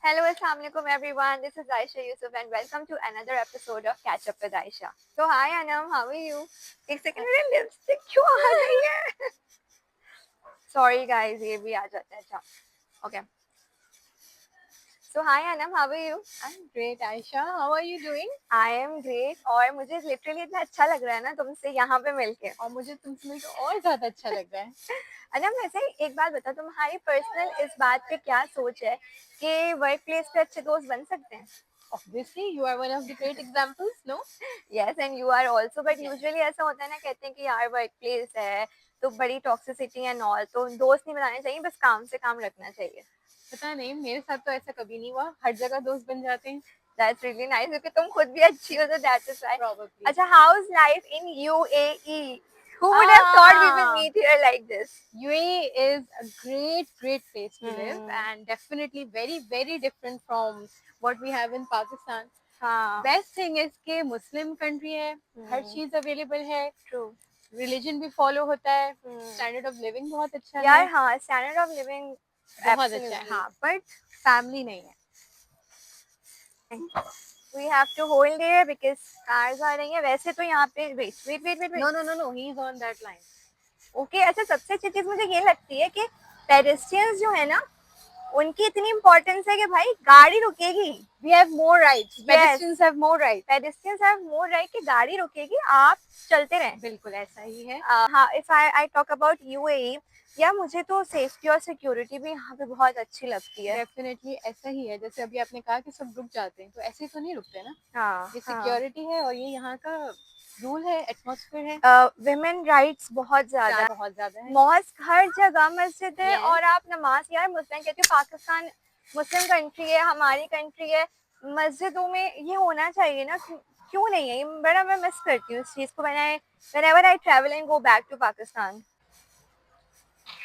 Hello, Assalamualaikum everyone. This is Aisha Yusuf and welcome to another episode of Catch Up with Aisha. So hi Anam, how are you? एक second मेरे lipstick क्यों आ गई है? Sorry guys, ये भी आ जाता है अच्छा. Okay. So hi Anam, how are you? I'm great, Aisha. How are you doing? I am great और मुझे लिटरली इतना अच्छा लग रहा है ना तुमसे यहाँ पे मिलके. और मुझे तुमसे मिलकर और ज्यादा अच्छा लग रहा है. अनम वैसे एक बात बता, तुम्हारी पर्सनल इस बात पे क्या सोच है कि वर्क प्लेस पे अच्छे दोस्त बन सकते हैं? Obviously, you are one of the great examples, no? Yes and you are also but Yes. Usually ऐसा होता है ना, कहते हैं कि यार वर्क प्लेस है तो बड़ी टॉक्सिसिटी एंड ऑल, तो दोस्त नहीं बनाने चाहिए, बस काम से काम रखना चाहिए. पता नहीं, मेरे साथ तो ऐसा कभी नहीं हुआ. हर जगह दोस्त बन जाते हैं. दैट्स रियली नाइस क्योंकि तुम खुद भी अच्छी हो, तो दैट इज व्हाई. Probably. अच्छा, how is life in UAE? Who would have thought we will meet here like this? UAE is a great place to live and definitely very different from what we have in Pakistan. हाँ. Best thing is कि Muslim country है, हर चीज available है, true. Religion भी follow होता है, standard of living बहुत अच्छा यार है, हाँ, स्टैंडर्ड ऑफ लिविंग बहुत अच्छा है. हाँ, बट फैमिली नहीं है. We have to hold there because cars आ रही हैं. वैसे तो यहाँ पे wait. No, he is on that line. Okay. अच्छा, सबसे अच्छी चीज मुझे ये लगती है कि पेडेस्ट्रियंस जो है ना, उनकी इतनी इम्पोर्टेंस है कि भाई गाड़ी रुकेगी. We have more rights. Pedestrians have more rights. Pedestrians have more right कि गाड़ी रुकेगी, आप चलते रहें. बिल्कुल ऐसा ही है. हाँ, if I talk about UAE, या मुझे तो सेफ्टी और सिक्योरिटी भी यहाँ पे बहुत अच्छी लगती है. डेफिनेटली ऐसा ही है. जैसे अभी आपने कहा कि सब रुक जाते हैं, तो ऐसे तो नहीं रुकते ना. हाँ, ये सिक्योरिटी है और ये यहाँ का रूल है, एटमॉस्फेयर है. विमेन राइट्स बहुत ज्यादा है. मॉस्क हर जगह, मस्जिद है. Yes. और आप नमाज, यार मुस्लिम कहते हो पाकिस्तान मुस्लिम कंट्री है, हमारी कंट्री है, मस्जिदों में ये होना चाहिए ना. क्यों नहीं है? ये बड़ा मैं मिस करती हूँ इस चीज को. whenever I travel and go back to Pakistan,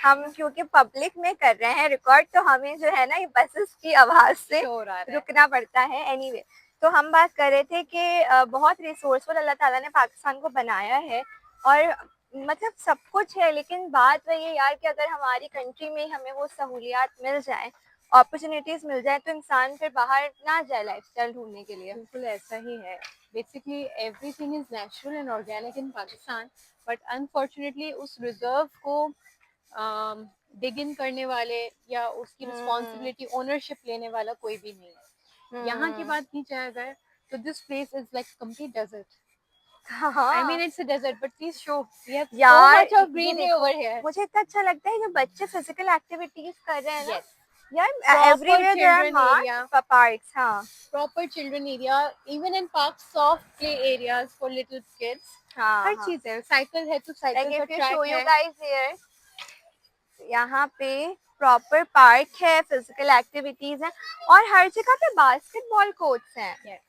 हम क्योंकि पब्लिक में कर रहे हैं रिकॉर्ड, तो हमें जो है ना ये बसेस की आवाज से रुकना पड़ता है. एनीवे, तो हम बात कर रहे थे कि बहुत रिसोर्सफुल अल्लाह ताला ने पाकिस्तान को बनाया है और मतलब सब कुछ है, लेकिन बात वही है यार कि अगर हमारी कंट्री में हमें वो सहूलियात मिल जाए, अपॉर्चुनिटीज मिल जाए, तो इंसान फिर बाहर ना जाए लाइफस्टाइल ढूंढने के लिए. बिल्कुल ऐसा ही है. Basically everything is natural and organic in Pakistan, but unfortunately उस रिजर्व को डिग इन करने वाले या उसकी रिस्पॉन्सिबिलिटी ओनरशिप लेने वाला कोई भी नहीं है. यहाँ की बात की जाए अगर, तो this place is like complete desert. I mean it's a desert, but please show. We have so much of greenery over here. मुझे इतना अच्छा लगता है जो बच्चे फिजिकल एक्टिविटीज कर रहे हैं ना. Yes. यार Proper everywhere there are children area. parks. हाँ. Proper children area, even in parks, soft play areas for little kids. हर चीज है. साइकिल है तो साइकिल का ट्रैक है. show you guys here, यहाँ पे प्रॉपर पार्क है, फिजिकल एक्टिविटीज है और हर जगह पे बास्केटबॉल कोर्ट्स हैं. Yes.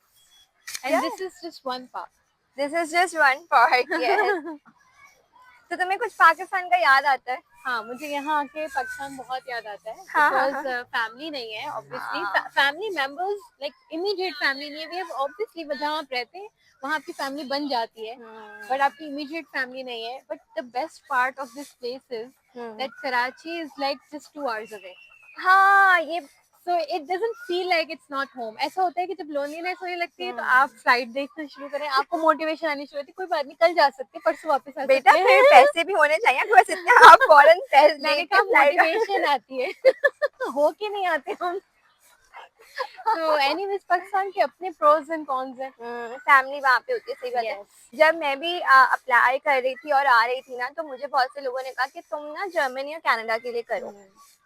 And this is just one park. This is just one park. Yes. तो तुम्हें कुछ पाकिस्तान का याद आता है? हाँ, मुझे यहाँ आके पाकिस्तान बहुत याद आता है. हाँ, बिकॉज फैमिली नहीं है obviously. Family members like immediate family नहीं है. वी हैव ऑब्वियसली जहाँ आप रहते हैं वहाँ आपकी फैमिली बन जाती है, बट आपकी इमीडिएट फैमिली नहीं है. But the best part of this place is that Karachi is like just 2 hours away. हाँ, ये So it doesn't feel like it's not home. ऐसा होता है कि जब लोनलीनेस होने लगती है तो आप फ्लाइट देखना शुरू करें, आपको मोटिवेशन आनी शुरू होती है. कोई बात नहीं, कल जा सकते, परसों वापस आ सकते. बेटा फिर पैसे भी होने चाहिए, बस इतने आप फौरन पैसे. मैंने कहा मोटिवेशन आती है. हो के नहीं आते हम. तो एनीवेज पाकिस्तान के अपने प्रोज एंड कॉन्स हैं. फैमिली वहाँ पे होती है, सही बात है. जब मैं भी अप्लाई कर रही थी और आ रही थी ना, तो मुझे बहुत से लोगों ने कहा कि तुम ना जर्मनी और कनाडा के लिए करो.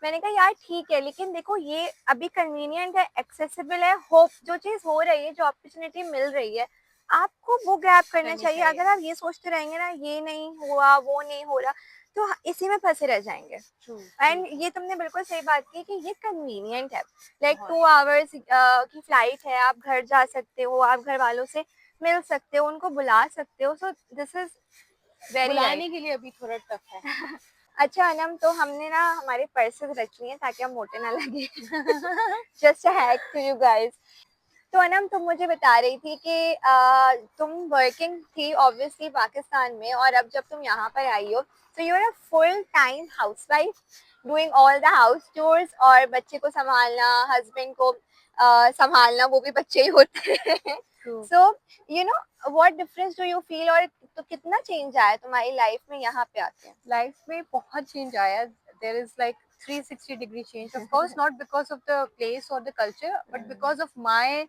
मैंने कहा यार ठीक है, लेकिन देखो ये अभी कन्वीनियंट है, एक्सेसिबल है, होप जो चीज हो रही है, जो अपॉर्चुनिटी मिल रही है, आपको वो ग्रैब करना चाहिए. अगर आप ये सोचते रहेंगे ना ये नहीं हुआ वो नहीं हो रहा, तो इसी में फंसे रह जाएंगे. एंड ये तुमने बिल्कुल सही बात की कि ये कन्वीनियंट है. लाइक 2 hours की फ्लाइट है, आप घर जा सकते हो, आप घर वालों से मिल सकते हो, उनको बुला सकते हो. सो दिस इज वेरी बुलाने के लिए अभी थोड़ा टफ है. अच्छा अनम, तो हमने ना हमारे पर्सेस रख लिए हैं ताकि हम मोटे ना लगे. Just a hack to you guys. तो अनम, तुम मुझे बता रही थी कि तुम वर्किंग थी ऑब्वियसली पाकिस्तान में, और अब जब तुम यहाँ पर आई हो तो you are a full time housewife. Doing all the house chores, और बच्चे को संभालना, हस्बैंड को संभालना, वो भी बच्चे ही होते हैं। True. So you know what difference do you feel, और तो कितना चेंज आया तुम्हारी लाइफ में यहाँ पे आके? लाइफ में बहुत चेंज आया. There is like 360 degree change, of course not because of the place or the culture, but because of my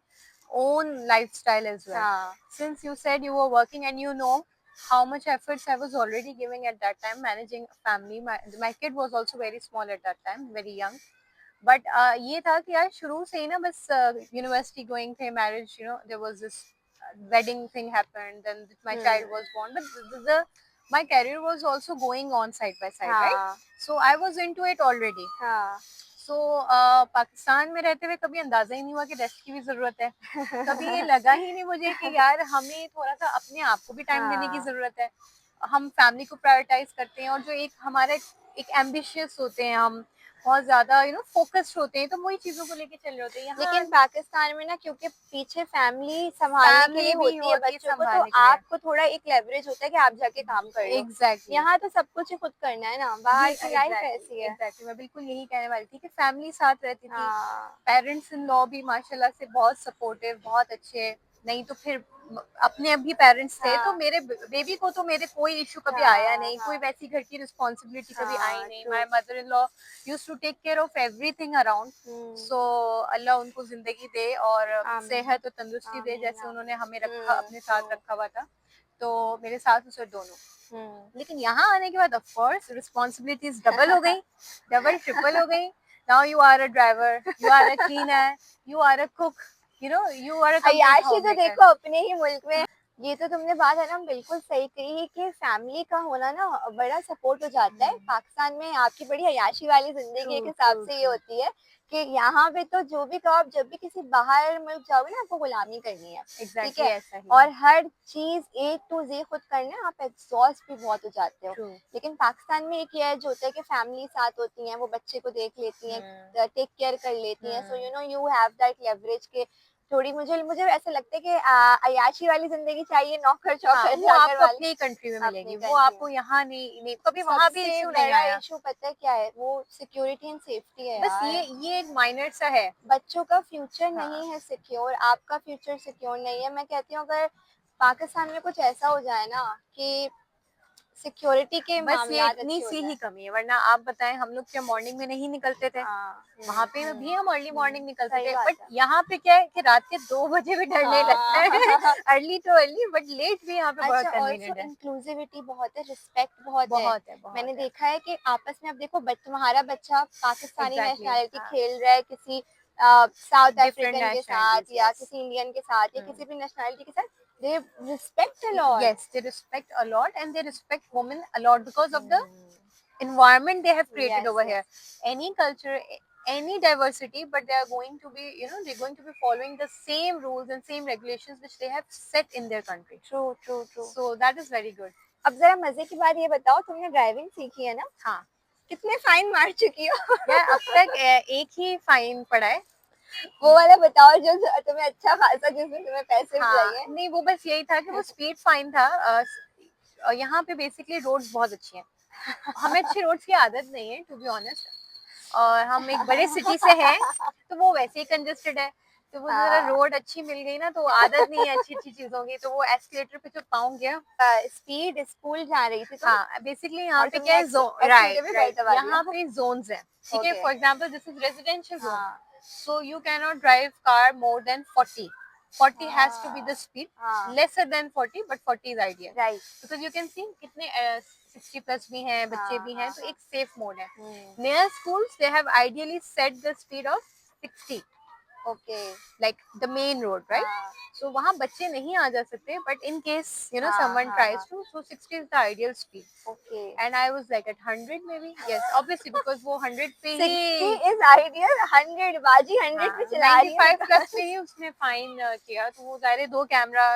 own lifestyle as well. हाँ. Since you said you were working and you know how much efforts I was already giving at that time managing a family. My kid was also very small at that time, very young. But ये था कि यार शुरू से ही ना बस university going थे, marriage, you know, there was this wedding thing happened, then my child was born, but my career was also going on side by side, right? हाँ. So I was into it already. हाँ. So Pakistan में रहते हुए कभी अंदाजा ही नहीं हुआ कि रेस्ट की भी जरूरत है. कभी ये लगा ही नहीं मुझे कि यार हमें थोड़ा सा अपने आप को भी टाइम देने की हाँ. जरूरत है. हम फैमिली को प्रायोरिटाइज करते हैं, और जो एक हमारा एक एम्बिशियस होते हैं, हम बहुत ज्यादा यू नो फोकस्ड होते हैं, तो वही चीजों को लेके चल रहे होते हैं. यहाँ लेकिन पाकिस्तान में ना, क्योंकि पीछे फैमिली संभालने के लिए फैमिली भी होती है होती है बच्चों को, तो संभालने के लिए. आपको थोड़ा एक लेवरेज होता है कि आप जाके काम कर लो. एग्जैक्टली. यहाँ तो सब कुछ ही खुद करना है ना, बाहर की लाइफ ऐसी है. एग्जैक्टली, मैं बिल्कुल यही कहने वाली थी कि फैमिली साथ रहती थी. हाँ. पेरेंट्स इन लॉ भी माशाल्लाह से बहुत सपोर्टिव, बहुत अच्छे. नहीं तो फिर अपने अभी पेरेंट्स थे, तो हाँ. मेरे बेबी को तो मेरे कोई इशू कभी हाँ. आया नहीं, कोई हाँ. वैसी घर की रिस्पॉन्सिबिलिटी कभी आई हाँ. नहीं. True. My mother in law used to take care of everything around. So Allah उनको जिंदगी दे और आमीन. सेहत और तंदुरुस्ती दे, आमीन. जैसे आमीन. उन्होंने हमें रखा, अपने साथ ट्रू. रखा हुआ था. तो मेरे साथ ससुर दोनों. लेकिन यहाँ आने के बाद ऑफ कोर्स रिस्पॉन्सिबिलिटीज डबल हो गई, डबल ट्रिपल हो गई. Now you are a driver, you are a cleaner, you are a cook, you know, you are a complete अय्याशी तो होममेकर. देखो अपने ही मुल्क में. ये तो तुमने बात है ना बिल्कुल सही कही कि फैमिली का होना ना बड़ा सपोर्ट हो जाता है. पाकिस्तान में आपकी बड़ी अय्याशी वाली जिंदगी एक ट्रू, हिसाब ट्रू, से ये ट्रू. होती है कि यहाँ पे तो जो भी कहो, आप जब भी किसी बाहर मुल्क जाओगे ना, आपको गुलामी करनी है. ठीक एग्जैक्टली है. ऐसा ही. और हर चीज A to Z खुद करना है, आप एग्जॉस्ट भी बहुत हो जाते हो. ट्रू. लेकिन पाकिस्तान में एक ये जो होता है कि फैमिली साथ होती है, वो बच्चे को देख लेती हैं, टेक केयर कर लेती हैं. So you know you have that leverage के थोड़ी मुझे मुझे ऐसा लगता है कि अय्याशी वाली जिंदगी चाहिए, नौकर हाँ, चौकर वो चाकर आपको वाली. अपनी कंट्री में अपनी मिलेगी, वो कंट्री आपको में यहाँ नहीं कभी वहाँ भी सबसे इशू नहीं बड़ा आया. इशू पता है क्या है? वो सिक्योरिटी एंड सेफ्टी है बस यार. ये एक माइनर सा है. बच्चों का फ्यूचर हाँ. नहीं है सिक्योर, आपका फ्यूचर सिक्योर नहीं है. मैं कहती हूँ अगर पाकिस्तान में कुछ ऐसा हो जाए ना कि सिक्योरिटी के बस ये मामलात इतनी अच्छे हो सी ही जाए. कमी है, वरना आप बताएं हम लोग क्या मॉर्निंग में नहीं निकलते थे. हाँ. वहां पे भी हम अर्ली मॉर्निंग निकलते सही थे, बात बट है. यहाँ पे क्या है कि रात के 2 बजे भी डरने लगता है. हाँ. अर्ली तो अर्ली, बट लेट भी यहाँ पे बहुत अच्छा, कन्वीनियंट ऑल्सो है. इंक्लूसिविटी बहुत है, रिस्पेक्ट बहुत है. बहुत है, बहुत मैंने है. देखा है कि आपस में, अब देखो तुम्हारा बच्चा पाकिस्तानी एग्जैक्टली. नेशनैलिटी हाँ. खेल रहा है किसी साउथ डिफरेंट अफ्रीकन के साथ, नेशनैलिटीज, या यस. किसी इंडियन के साथ, या किसी भी नेशनैलिटी के साथ, they respect a lot. Yes, they respect a lot, and they respect women a lot because of the environment they have created Yes, over yes. here. Any culture, any diversity, but they are going to be, you know, they're going to be following the same rules and same regulations which they have set in their country. True true true. So that is very good. अब जरा मजे की बात ये बताओ, तुमने driving सीखी है ना? हाँ. कितने फाइन मार चुकी हो? यार अब तक एक ही फाइन पड़ा है. वो वाला बताओ जो तुम्हें अच्छा खासा, जिसमें तुम्हें पैसे भी हाँ, चाहिए. नहीं वो बस यही था कि वो स्पीड फाइन था. यहाँ पे बेसिकली रोड्स बहुत अच्छी हैं. हमें अच्छी रोड्स की आदत नहीं है टू बी ऑनेस्ट, और हम एक बड़े सिटी से हैं, तो वो वैसे ही कंजेस्टेड है. तो वो जरा हाँ. रोड अच्छी मिल गई ना, तो आदत नहीं है अच्छी अच्छी चीजों की, तो वो एस्केलेटर पे जो पाऊँ गया. स्पीड स्कूल जा रही थी तुम? हाँ, बेसिकली यहाँ और पे तुमने क्या है, एक्सीलेटर पे राइट, बेल्ट दबा दिया? यहाँ पे जोन्स हैं. ठीक है, Okay. For example this is residential zone, हाँ. so you cannot drive car more than 40 has to be the speed. हाँ. Lesser than 40, but 40 is ideal Right. because you can see कितने 60 प्लस भी हैं, बच्चे हाँ, भी हैं, हाँ, तो एक सेफ मोड है. हम्म. Near schools they have ideally set the speed of 60, Okay. like the main road, right? हाँ. So वहाँ बच्चे नहीं आ जा सकते, but in case you know हाँ, someone हाँ, tries हाँ. to, so 60 is the ideal speed. Okay. And I was like at 100 maybe, yes, obviously because वो 100 पे 60 ही, is ideal. 100 बाजी 100 पे चला रही है. 95 प्लस पे ही उसने फाइन किया, तो वो ज़ाहिर है 2 कैमरा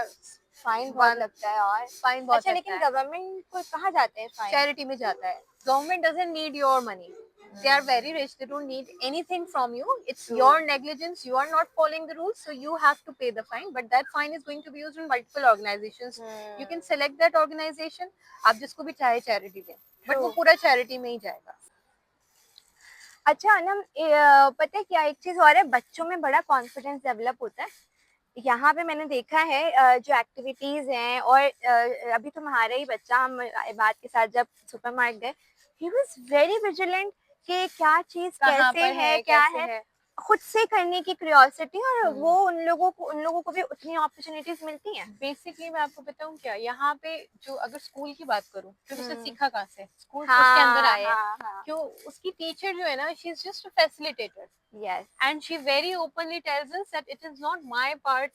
फाइन बहुत वन- लगता है यार. फाइन बहुत अच्छा, लगता लेकिन है. गवर्नमेंट को कहाँ जाते हैं फाइन? चैरिटी में जाता है. Government doesn't need your money, they are very rich, they don't need anything from you. It's True. your negligence, you are not following the rules, so you have to pay the fine, but that fine is going to be used in multiple organizations. You can select that organization, आप जिसको भी चाहे charity दें, but वो True. पूरा charity में ही जाएगा. अच्छा अनम, पता है क्या एक चीज और है, बच्चों में बड़ा कॉन्फिडेंस डेवलप होता है। यहाँ पे मैंने देखा है जो एक्टिविटीज हैं, और अभी तुम्हारा ही बच्चा, हम इबाद के साथ जब सुपरमार्केट गए, ही वाज वेरी विजिलेंट कि क्या चीज कहाँ कैसे पर है है, क्या कैसे है, है। खुद से करने की क्यूरियोसिटी, और वो हम्म। उन लोगों को भी उतनी अपॉर्चुनिटीज मिलती हैं। बेसिकली मैं आपको बताऊं क्या, यहाँ पे जो अगर स्कूल की बात करूं, फिर उसे हम्म। सीखा कहाँ से, स्कूल से उसके अंदर हाँ आए हैं। हाँ हाँ। क्यों, उसकी टीचर जो है ना, she is just a facilitator, yes. and she very openly tells us that it is not my part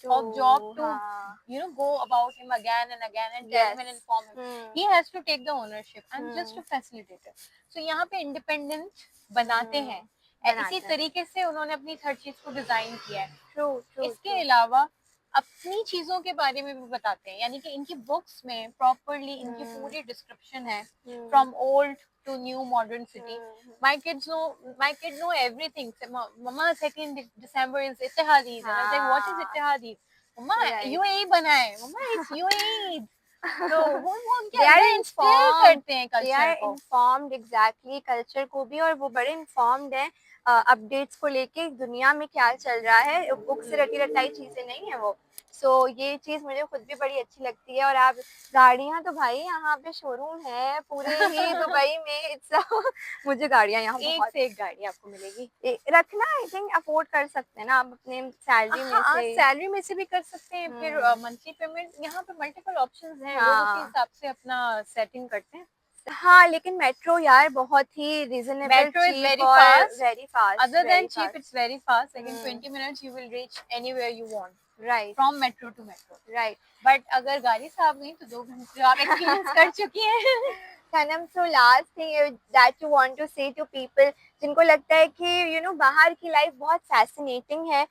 तो of job to हाँ। go about him again and again and tell him yes. and inform him. Hmm. He has to take the ownership. I'm just hmm. a facilitator. So यहाँ पे independent बनाते हैं। इसी बनाते हैं। तरीके से उन्होंने अपनी हर चीज को डिजाइन किया है। ट्रू ट्रू इसके ट्रू। अलावा अपनी चीजों के बारे में भी बताते हैं, यानी कि इनकी बुक्स में प्रॉपरली इनकी पूरी डिस्क्रिप्शन है, from old to new modern city. My kids know everything. Say, Mama, 2nd December is Ittihad Eid. And I was like, what is हाँ Ittihad Eid? Mama, right. UAE बना है. Mama, it's UAE Eid. तो वो उनके they are अंदर instil informed, करते हैं they our culture को। इन्फॉर्म्ड एग्जैक्टली कल्चर को भी, और वो बड़े इन्फॉर्म्ड हैं अपडेट्स को लेके, दुनिया में क्या चल रहा है, बुक से रटी रटाई चीजें नहीं है वो। सो ये चीज मुझे खुद भी बड़ी अच्छी लगती है। और आप गाड़ियां तो भाई यहाँ पे शोरूम है पूरे ही दुबई में, इट्स मुझे गाड़ियां यहाँ एक बहुत से एक गाड़ी आपको मिलेगी। रखना, आई थिंक अफोर्ड कर सकते हैं ना आप अपने सैलरी में हाँ, से। सैलरी में से भी कर सकते हैं, फिर हम्म। Monthly payment. यहाँ पे मल्टीपल ऑप्शंस हैं, लोग उसी हाँ हिसाब से अपना सेटिंग करते हैं। हाँ, लेकिन मेट्रो यार बहुत ही reasonable, Metro is cheap very और fast. Very fast, Other very than cheap, fast. it's very fast. Like in 20 minutes, you will reach anywhere you want right from metro to metro. Right. But अगर गाड़ी से आप गई तो 2 घंटे आप experience कर चुकी हैं। Sanam, so last thing that you want to say to people जिनको लगता है कि बाहर की लाइफ बहुत फैसिनेटिंग है,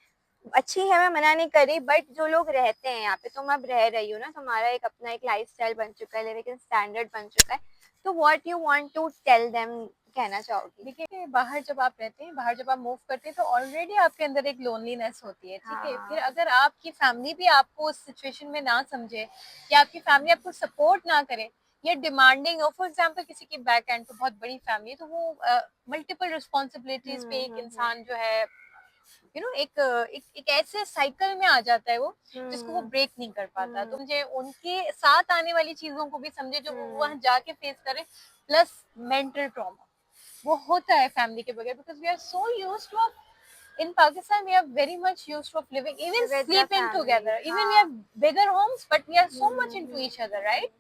अच्छी है, मैं मना नहीं कर रही, बट जो लोग रहते हैं यहाँ पे, तुम अब रह रही हो ना, तुम्हारा एक अपना एक लाइफस्टाइल बन चुका है, लिविंग स्टैंडर्ड बन चुका है, तो what you want to tell them, कहना चाहोगी? देखिए, बाहर जब आप रहते हैं, बाहर जब आप मूव करते हैं, तो ऑलरेडी आपके अंदर एक लोनलीनेस होती है, ठीक है। फिर हाँ। अगर आपकी फैमिली भी आपको उस सिचुएशन में ना समझे, या आपकी फैमिली आपको सपोर्ट ना करे, या डिमांडिंग हो, फॉर एग्जाम्पल किसी की बैक एंड तो बहुत बड़ी फैमिली, तो वो मल्टीपल रिस्पॉन्सिबिलिटीज पे एक इंसान जो है एक ऐसे साइकिल में आ जाता है वो, जिसको वो ब्रेक नहीं कर पाता। तो मुझे उनके साथ आने वाली चीजों को भी समझे, जो वो वहां जाके फेस करें, प्लस मेंटल ट्रॉमा वो होता है फैमिली के बगैर, because we are so used to, in Pakistan we are very much used of living, even with the sleeping family, together, even we हाँ। have bigger homes, but we are so much into each other, right?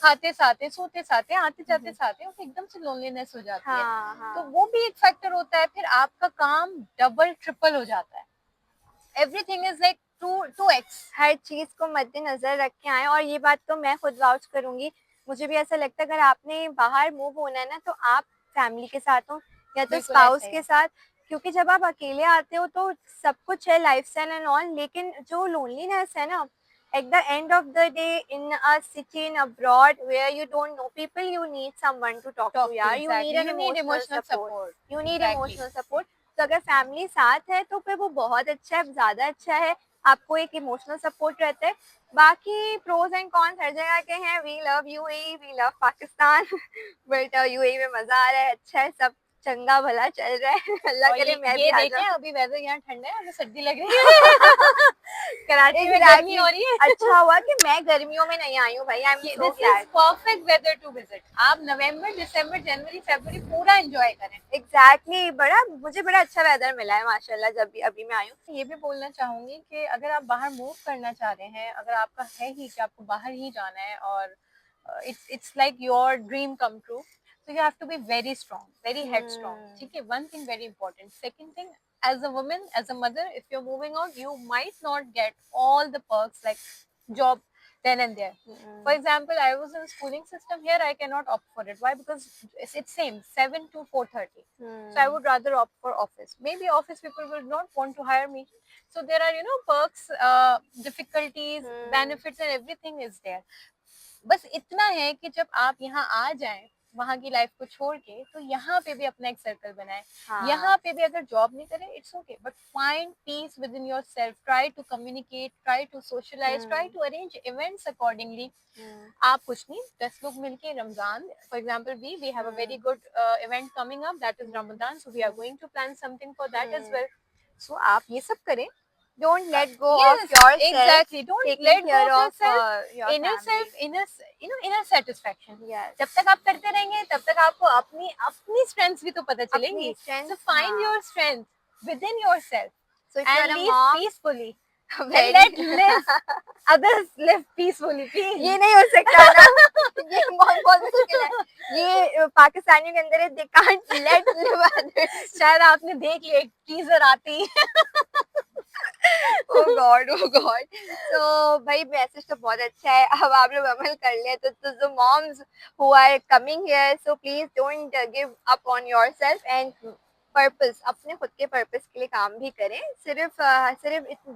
खाते साथे, सोते साथे, आते जाते साथे, तो एकदम से लोनलीनेस हो जाती है। हाँ तो हाँ। वो भी एक फैक्टर होता है। फिर आपका काम डबल ट्रिपल हो जाता है, everything is like two X. हर चीज को मद्देनजर रख के आए, और ये बात तो मैं खुद वाउच करूंगी, मुझे भी ऐसा लगता है अगर आपने बाहर मूव होना है ना, तो आप फैमिली के साथ हो या तो बिल्कुल ऐसा स्पाउस ही के है। साथ, क्योंकि जब आप अकेले आते हो तो सब कुछ है, लाइफस्टाइल एंड ऑल, लेकिन जो लोनलीनेस है ना, at the end of the day, in a city in abroad where you don't know people, you need someone to talk to, talk to, यार, you need exactly, an you need emotional emotional support, support, you need exactly. emotional support। तो अगर family साथ है तो फिर वो बहुत अच्छा है, ज्यादा अच्छा है, आपको एक इमोशनल सपोर्ट रहता है। बाकी प्रोज एंड कॉन्स हर जगह के हैं, we love UAE, we love Pakistan, but UAE में मजा आ रहा है, अच्छा है, सब चंगा भला चल रहा है। अल्लाह और करे मैं भी ये आ देखें, जाऊँ। अभी वेदर यहाँ ठंडा है, अभी सर्दी लग रही है। कराची में गर्मी हो रही है। अच्छा हुआ कि मैं गर्मियों में नहीं आई हूँ भाई, I am so this is glad. Perfect weather to visit. आप नवंबर, दिसंबर, जनवरी, फरवरी पूरा एंजॉय करें। एग्जैक्टली, मुझे बड़ा अच्छा वेदर मिला है माशाल्लाह, जब भी अभी मैं आई हूँ। ये भी बोलना चाहूंगी कि अगर आप बाहर मूव करना चाह रहे हैं, अगर आपका है ही कि आपको बाहर ही जाना है, और it's like your dream come true, so you have to be very strong, very headstrong, ठीक है। one thing very important, second thing, as a woman, as a mother, if you're moving out, you might not get all the perks like job then and there. For example, I was in schooling system here, I cannot opt for it. Why? Because it's same 7 to 4:30. So I would rather opt for office. Maybe office people will not want to hire me, so there are perks, difficulties, benefits, and everything is there. बस इतना है कि जब आप यहाँ आ जाएं, वहाँ की लाइफ को छोड़ के, तो यहाँ पे भी अपना एक सर्कल बनाए। हाँ यहाँ पे भी अगर जॉब नहीं करे, it's okay, but find peace within yourself, try to communicate, try to socialize, try to arrange events accordingly. आप कुछ नहीं, 10 लोग मिलके Ramzan, for example we have a very good event coming up, that is Ramzan, so we are going to plan something for that as well. So आप ये सब करें। don't let go of Yes, yourself, exactly. Don't taking let go care of of yourself. your Inner family. self, inner satisfaction. Yes. जब तक आप करते रहेंगे, तब तक आपको अपनी अपनी strengths भी तो पता चलेंगी. अपनी strength, So find हाँ. your strength within yourself So if and you're a live mom, peacefully. And very let live others live peacefully. Please. ये नहीं हो सकता ना, ये बहुत मुश्किल है, ये पाकिस्तानियों के अंदर है, they can't let live others. शायद आपने देख लिया, एक टीजर आती है। Oh God, oh God. So भाई मैसेज तो बहुत अच्छा है, अब आप लोग अमल कर ले तो जो moms who are coming here, so please don't give up on yourself and purpose, अपने खुद के पर्पस के लिए काम भी करें। सिर्फ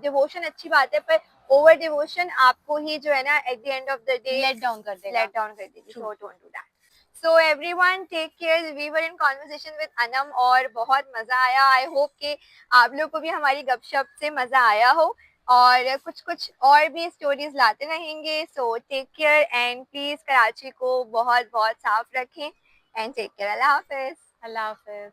डिवोशन अच्छी बात है, पर ओवर डिवोशन आपको ही जो है ना at the end of the day let down कर देगी। So don't do that. So everyone take care. We were in conversation with Anam और बहुत मजा आया। आई होप कि आप लोग को भी हमारी गपशप से मजा आया हो और कुछ और भी स्टोरीज लाते रहेंगे। So take care and please Karachi को बहुत बहुत साफ रखें एंड टेक केयर। अल्लाह हाफिज। अल्लाह हाफिज।